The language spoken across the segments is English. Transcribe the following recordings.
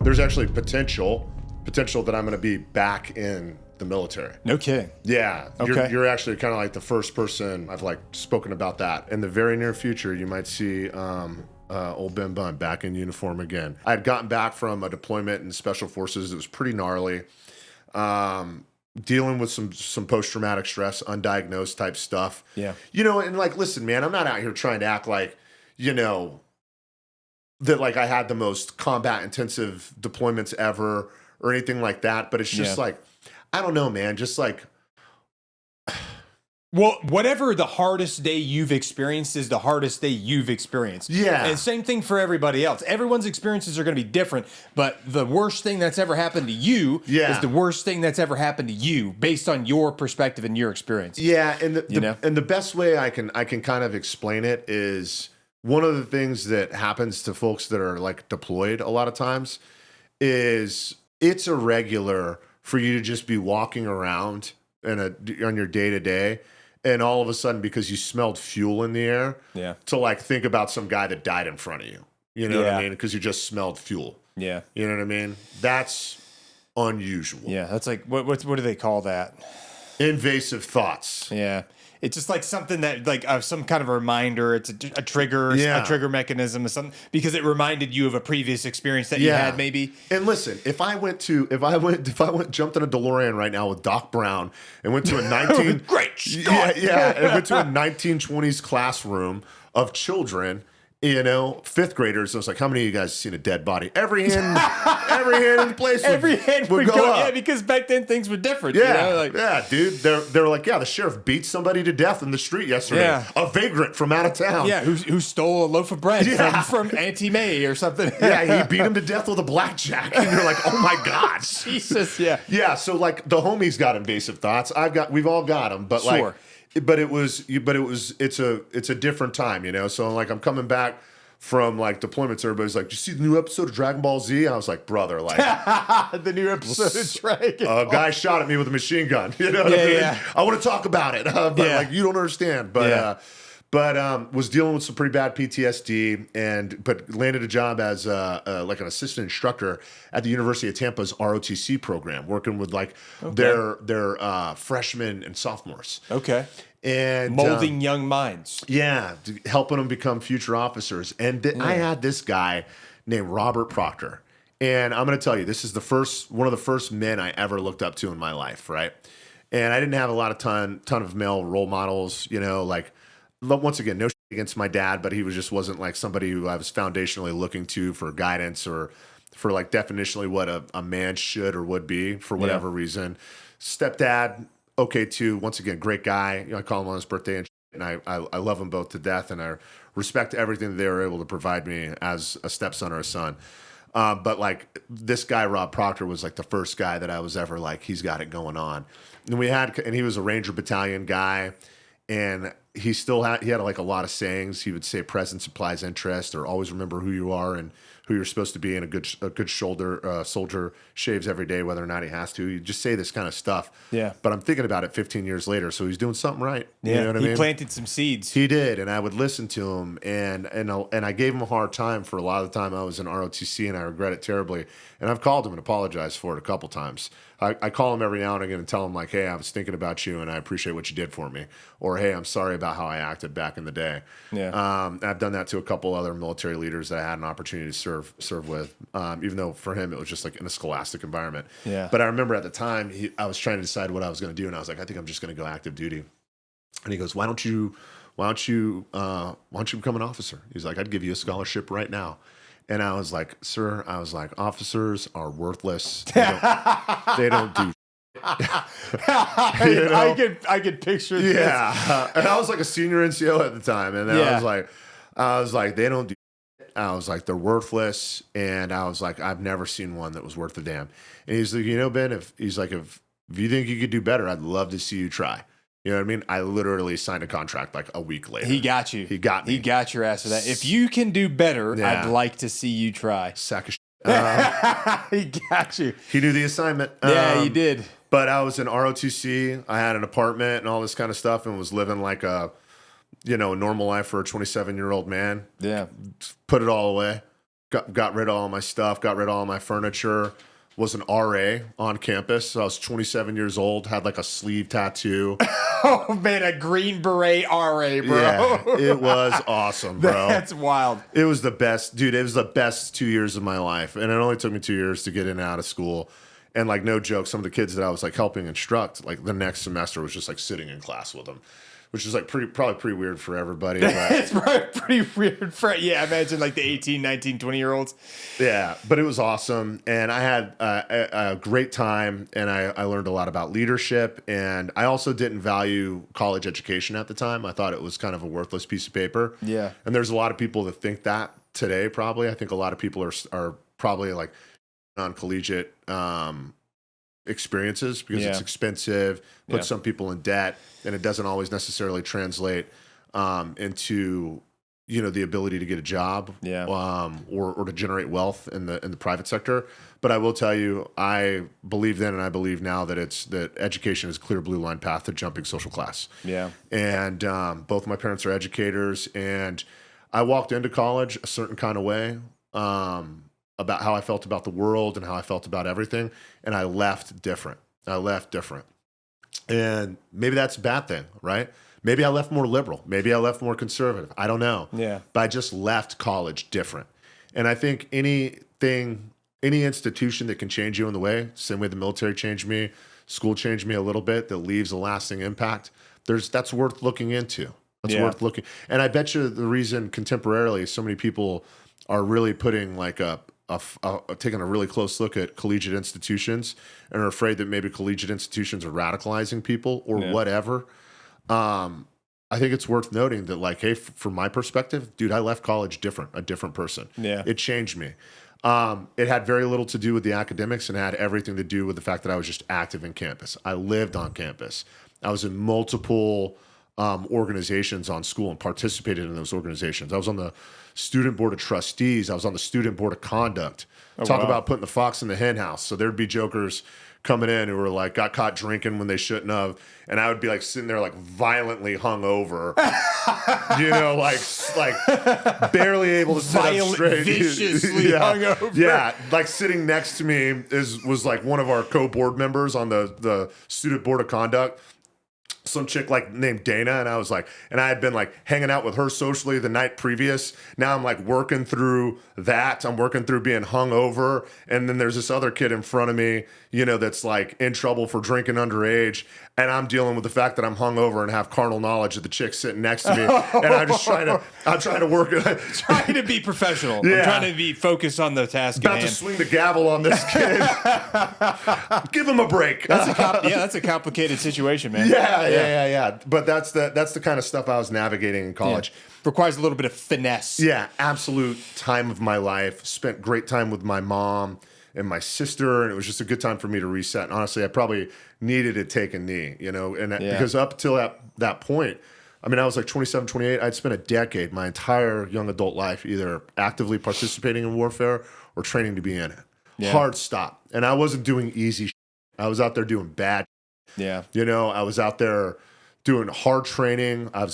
there's actually potential that I'm going to be back in the military. No kidding. Yeah. Okay. You're actually kind of like the first person I've like spoken about that. In the very near future, you might see old Ben Bunn back in uniform again. I had gotten back from a deployment in Special Forces. It was pretty gnarly. Dealing with some post-traumatic stress, undiagnosed type stuff. Yeah. You know, and like, listen, man, I'm not out here trying to act like, you know, that like I had the most combat intensive deployments ever or anything like that. But it's just like, I don't know, man, just like. Well, whatever the hardest day you've experienced is the hardest day you've experienced. Yeah. And same thing for everybody else. Everyone's experiences are going to be different, but the worst thing that's ever happened to you is the worst thing that's ever happened to you based on your perspective and your experience. Yeah, and the best way I can kind of explain it is one of the things that happens to folks that are like deployed a lot of times is it's irregular for you to just be walking around on your day-to-day and all of a sudden, because you smelled fuel in the air, to like think about some guy that died in front of you. You know what I mean? Because you just smelled fuel. Yeah. You know what I mean? That's unusual. Yeah, that's like, what do they call that? Invasive thoughts. Yeah. It's just like something that like some kind of a reminder. It's a trigger, a trigger mechanism or something, because it reminded you of a previous experience that you had maybe. And listen, if I jumped in a DeLorean right now with Doc Brown and went to a and went to a 1920s classroom of children, you know, fifth graders. I was like, how many of you guys have seen a dead body? Every hand in the place would go up. Yeah, because back then things were different. Yeah, you know? Like, yeah, dude. They're like, yeah, the sheriff beat somebody to death in the street yesterday. Yeah. A vagrant from out of town. Yeah, who stole a loaf of bread from Auntie May or something. Yeah, he beat him to death with a blackjack. And you're like, oh my God. Jesus, yeah. Yeah, so like the homie's got invasive thoughts. We've all got them, but Sure. it's a different time, you know? So like I'm coming back from like deployments, everybody's like, did you see the new episode of Dragon Ball Z? I was like, brother, like the new episode of Dragon Ball. A guy shot at me with a machine gun. You know what I mean? Yeah. I want to talk about it. But like you don't understand. But was dealing with some pretty bad PTSD but landed a job as like an assistant instructor at the University of Tampa's ROTC program, working with like their freshmen and sophomores. Okay. And molding young minds. Yeah, helping them become future officers. And I had this guy named Robert Proctor. And I'm going to tell you, this is one of the first men I ever looked up to in my life, right? And I didn't have a lot of ton of male role models, you know, like, once again, no shit against my dad, but he wasn't like somebody who I was foundationally looking to for guidance or for like definitionally what a man should or would be for whatever reason. Stepdad, okay too. Once again, great guy. You know, I call him on his birthday and I love them both to death, and I respect everything that they were able to provide me as a stepson or a son. But like this guy, Rob Proctor, was like the first guy that I was ever like, he's got it going on. And he was a Ranger Battalion guy, and he had like a lot of sayings. He would say presence implies interest, or always remember who you are and who you're supposed to be, and a good soldier shaves every day, whether or not he has to. You just say this kind of stuff. Yeah. But I'm thinking about it 15 years later, so he's doing something right. Yeah. You know what I mean? He planted some seeds. He did, and I would listen to him, and I gave him a hard time for a lot of the time I was in ROTC, and I regret it terribly. And I've called him and apologized for it a couple times. I call him every now and again and tell him like, hey, I was thinking about you, and I appreciate what you did for me. Or, hey, I'm sorry about how I acted back in the day. Yeah. I've done that to a couple other military leaders that I had an opportunity to serve with, even though for him it was just like in a scholastic environment. Yeah. But I remember at the time I was trying to decide what I was going to do, and I was like, I think I'm just going to go active duty. And he goes, why don't you become an officer? He's like, I'd give you a scholarship right now. And I was like, sir, officers are worthless. They don't do. You know? I could picture this. Yeah. And I was like a senior NCO at the time. And then I was like, they don't do. I was like, they're worthless. And I was like, I've never seen one that was worth a damn. And he's like, you know, Ben, if you think you could do better, I'd love to see you try. You know what I mean? I literally signed a contract like a week later. He got you. He got me. He got your ass for that. If you can do better, I'd like to see you try. Sack of shit. He got you. He knew the assignment. Yeah, he did. But I was in ROTC. I had an apartment and all this kind of stuff, and was living like a normal life for a 27-year-old man. Yeah. Put it all away. got rid of all my stuff, got rid of all my furniture. Was an RA on campus. So I was 27 years old, had like a sleeve tattoo. Oh man, a Green Beret RA, bro. Yeah, it was awesome, bro. That's wild. It was the best, dude. It was the best 2 years of my life. And it only took me 2 years to get in and out of school. And like, no joke, some of the kids that I was like helping instruct, like the next semester was just like sitting in class with them, which is like probably pretty weird for everybody. But It's probably pretty weird for, yeah, imagine like the 18, 19, 20-year-olds. yeah, but it was awesome. And I had a great time, and I learned a lot about leadership. And I also didn't value college education at the time. I thought it was kind of a worthless piece of paper. Yeah. And there's a lot of people that think that today, probably. I think a lot of people are probably like on collegiate experiences because it's expensive, puts some people in debt, and it doesn't always necessarily translate into the ability to get a job, or to generate wealth in the private sector. But I will tell you, I believe then and I believe now that education is a clear blue line path to jumping social class. Yeah, and both my parents are educators, and I walked into college a certain kind of way. About how I felt about the world and how I felt about everything. And I left different. And maybe that's a bad thing, right? Maybe I left more liberal. Maybe I left more conservative. I don't know. Yeah. But I just left college different. And I think any institution that can change you in the way, same way the military changed me, school changed me a little bit, that leaves a lasting impact, that's worth looking into. That's worth looking. And I bet you the reason contemporarily so many people are really putting like taking a really close look at collegiate institutions and are afraid that maybe collegiate institutions are radicalizing people or whatever. I think it's worth noting that, like, hey, from my perspective, dude, I left college a different person. Yeah. It changed me. It had very little to do with the academics and had everything to do with the fact that I was just active in campus. I lived on campus. I was in multiple organizations on school and participated in those organizations. I was on the student board of trustees. I was on the student board of conduct. Talk about putting the fox in the hen house. So there'd be jokers coming in who were like, got caught drinking when they shouldn't have. And I would be like sitting there like violently hungover, like barely able to sit up straight. Viciously hungover. Yeah. Like sitting next to me was like one of our co-board members on the student board of conduct. Some chick like named Dana, and I had been like hanging out with her socially the night previous. Now I'm like working through that. I'm working through being hungover, and then there's this other kid in front of me, that's like in trouble for drinking underage, and I'm dealing with the fact that I'm hungover and have carnal knowledge of the chick sitting next to me, and I'm trying to work, trying to be professional. Yeah. I'm trying to be focused on the task. About to swing the gavel on this kid. Give him a break. That's a complicated situation, man. Yeah. But that's the kind of stuff I was navigating in college. Yeah. Requires a little bit of finesse. Yeah, absolute time of my life. Spent great time with my mom and my sister, and it was just a good time for me to reset. And honestly, I probably needed to take a knee, because up till that point, I mean, I was like 27, 28. I'd spent a decade, my entire young adult life, either actively participating in warfare or training to be in it. Yeah. Hard stop. And I wasn't doing easy shit. I was out there doing bad shit. Yeah. I was out there doing hard training. I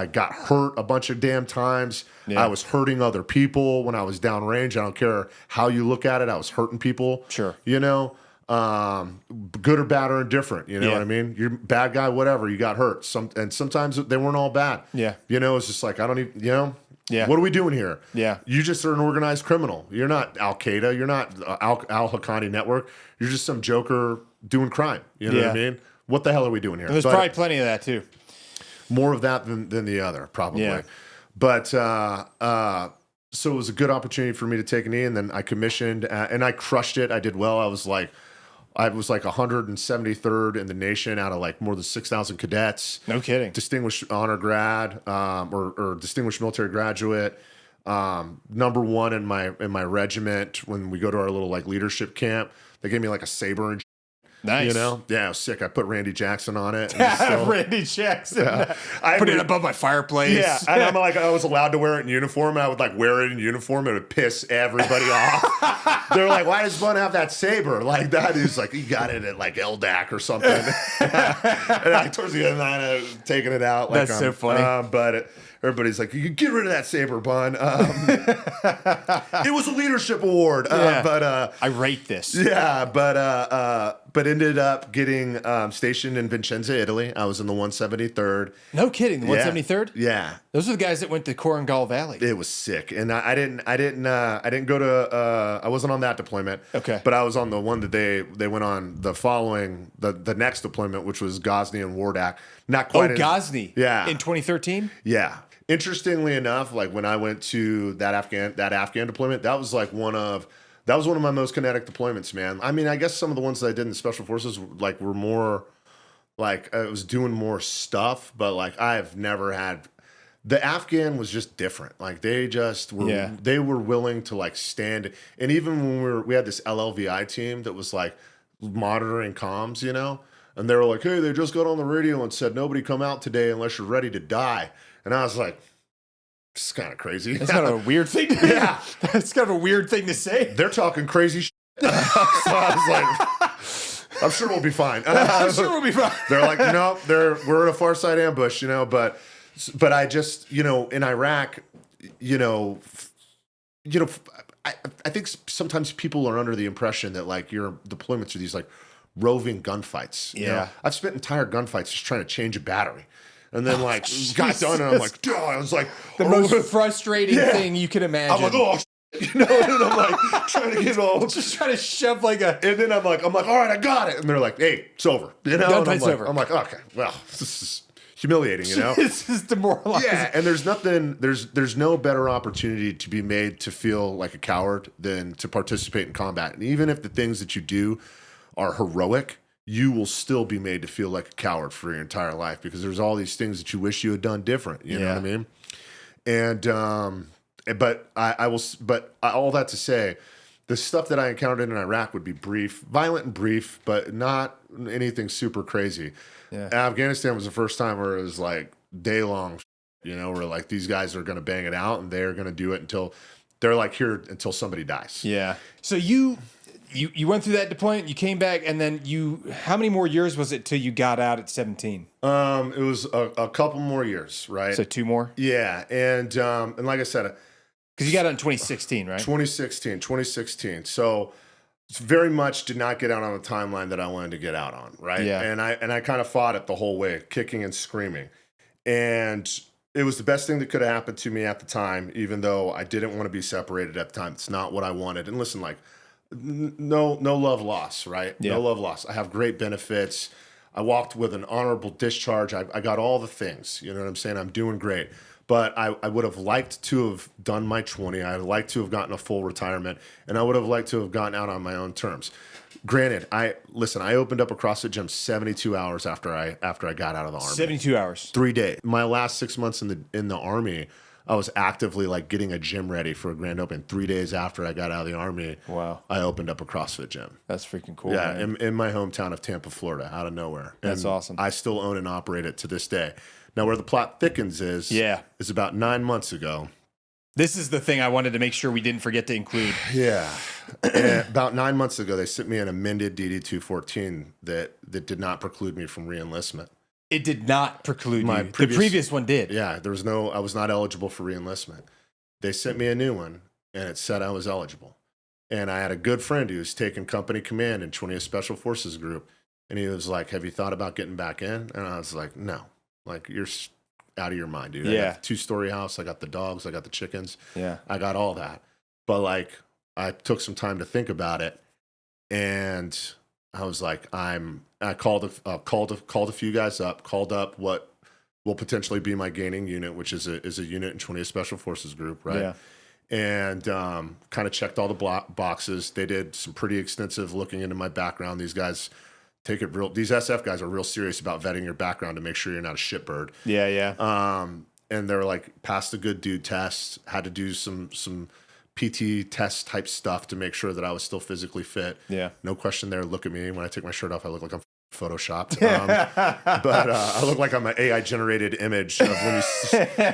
got hurt a bunch of damn times. Yeah. I was hurting other people when I was downrange. I don't care how you look at it. I was hurting people. Sure. Good or bad or indifferent. You know what I mean? You're a bad guy, whatever. You got hurt. And sometimes they weren't all bad. Yeah. It's just like, I don't even, Yeah. What are we doing here? Yeah. You just are an organized criminal. You're not Al Qaeda. You're not Al Haqqani network. You're just some joker doing crime. You know what I mean? What the hell are we doing here? There's probably plenty of that too. More of that than the other, probably. Yeah. But so it was a good opportunity for me to take a knee, and then I commissioned, and I crushed it. I did well. I was like 173rd in the nation out of like more than 6,000 cadets. No kidding. Distinguished honor grad, or distinguished military graduate. Number one in my regiment when we go to our little like leadership camp. They gave me like a saber and nice. Yeah, it was sick. I put Randy Jackson on it. Randy Jackson. I put it above my fireplace. Yeah, and I was allowed to wear it in uniform, and I would like wear it in uniform, and it would piss everybody off. They're like, "Why does Bunn have that saber like that?" He's like, "He got it at like LDAC or something." And towards the end of the night, I was taking it out. That's so funny. But everybody's like, you get rid of that saber, Bunn. It was a leadership award, but I rate this. Yeah, but ended up getting stationed in Vicenza, Italy. I was in the 173rd. No kidding, the 173rd. Yeah, those are the guys that went to Korengal Valley. it was sick, and I didn't go to. I wasn't on that deployment. Okay, but I was on the one that they went on the following the next deployment, which was Ghazni and Wardak. Not quite. Ghazni. Yeah, in 2013. Yeah. Interestingly enough, like when I went to that Afghan deployment, that was one of my most kinetic deployments, man. I mean, I guess some of the ones that I did in the Special Forces were more like I was doing more stuff, but like I've never had. The Afghan was just different. Like they just were, they were willing to like stand. And even when we had this LLVI team that was like monitoring comms, you know, and they were like, hey, they just got on the radio and said, nobody come out today unless you're ready to die. And I was like, this is kind of crazy. That's kind of a weird thing. Yeah. That's kind of a weird thing to say. They're talking crazy shit. So I was like, I'm sure we'll be fine. I'm sure we'll be fine. They're like, no, we're in a far side ambush, you know, but I just, you know, in Iraq, I think sometimes people are under the impression that like your deployments are these like roving gunfights. Yeah. You know? I've spent entire gunfights just trying to change a battery. And then like got done and I'm like, duh, I was like the most frustrating thing you can imagine. I'm like, oh, you know, and I'm like trying to get all just trying to shove like a. And then I'm like, all right, I got it. And they're like, hey, it's over. You know, gunfight's over. I'm like, okay, well, this is humiliating, you know. This is demoralizing. Yeah, and there's nothing. There's no better opportunity to be made to feel like a coward than to participate in combat. And even if the things that you do are heroic, you will still be made to feel like a coward for your entire life because there's all these things that you wish you had done different. You know what I mean? And all that to say, the stuff that I encountered in Iraq would be brief, violent and brief, but not anything super crazy. Yeah. Afghanistan was the first time where it was like day long, you know, where like these guys are going to bang it out and they're going to do it until they're like here until somebody dies. Yeah. So you went through that deployment, you came back, and then how many more years was it till you got out at 17? It was a couple more years, right? So 2 more? Yeah. And like I said, because you got out in 2016, right? 2016. So very much did not get out on the timeline that I wanted to get out on, right? Yeah. And I kind of fought it the whole way, kicking and screaming. And it was the best thing that could have happened to me at the time, even though I didn't want to be separated at the time. It's not what I wanted. And listen, like, no love lost, right? Yeah. No love lost. I have great benefits. I walked with an honorable discharge. I got all the things. You know what I'm saying? I'm doing great. But I would have liked to have done my 20. I'd like to have gotten a full retirement, and I would have liked to have gotten out on my own terms. Granted, I opened up a CrossFit gym 72 hours after I got out of the Army. 72 hours. 3 days. My last 6 months in the Army, I was actively like getting a gym ready for a grand opening. 3 days after I got out of the Army, wow, I opened up a CrossFit gym. That's freaking cool. Yeah, in my hometown of Tampa, Florida, out of nowhere. That's awesome. I still own and operate it to this day. Now, where the plot thickens is about 9 months ago. This is the thing I wanted to make sure we didn't forget to include. Yeah. And about 9 months ago, they sent me an amended DD-214 that did not preclude me from reenlistment. It did not preclude you. The previous one did. Yeah, I was not eligible for reenlistment. They sent me a new one, and it said I was eligible. And I had a good friend who was taking company command in 20th Special Forces Group, and he was like, have you thought about getting back in? And I was like, no. Like, you're out of your mind, dude. I got a 2-story house. I got the dogs. I got the chickens. Yeah. I got all that. But, like, I took some time to think about it, and I was like, I called a few guys up, called up what will potentially be my gaining unit, which is a unit in 20th Special Forces Group, right? Yeah. And kind of checked all the boxes. They did some pretty extensive looking into my background. These guys these SF guys are real serious about vetting your background to make sure you're not a shitbird. Yeah, yeah. And they were like, passed a good dude test, had to do some PT test type stuff to make sure that I was still physically fit. Yeah. No question there. Look at me. When I take my shirt off, I look like I'm photoshopped. But I look like I'm an AI generated image of when you.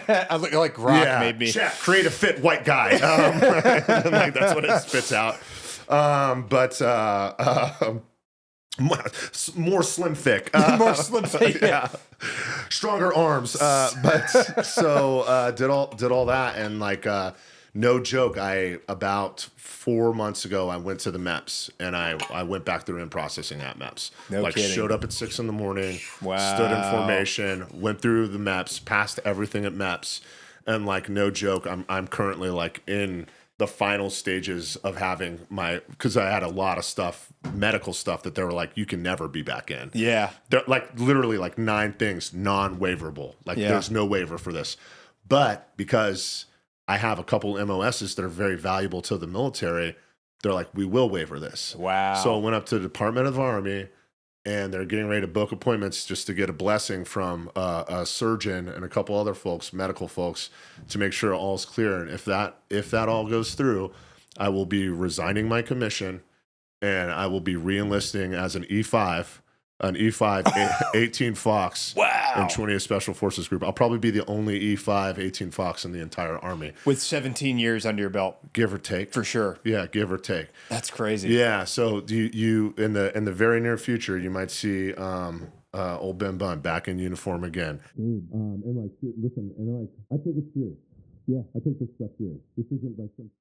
I look like Rock made me. Chat, create a fit white guy. Like that's what it spits out. more slim thick, More slim thick. Yeah. Stronger arms. But so did all that, and like no joke, about 4 months ago I went to the MEPS, and I went back through in processing at MEPS. No like kidding. Showed up at 6 a.m. Wow. Stood in formation, went through the MEPS, passed everything at MEPS, and like no joke, I'm currently like in the final stages of having because I had a lot of stuff, medical stuff, that they were like, you can never be back in. Yeah. They're like literally like 9 things non-waiverable. Like there's no waiver for this. But because I have a couple MOSs that are very valuable to the military, they're like, we will waiver this. Wow. So I went up to the Department of the Army, and they're getting ready to book appointments just to get a blessing from a surgeon and a couple other folks, medical folks, to make sure all's clear. And if that all goes through, I will be resigning my commission, and I will be re-enlisting as an E5, 18 Fox, wow, in 20th Special Forces Group. I'll probably be the only E5 18 Fox in the entire Army. With 17 years under your belt. Give or take. For sure. Yeah, give or take. That's crazy. Yeah, so you in the very near future, you might see old Ben Bunn back in uniform again. And like, listen, and like, I take it serious. Yeah, I take this stuff serious. This isn't like some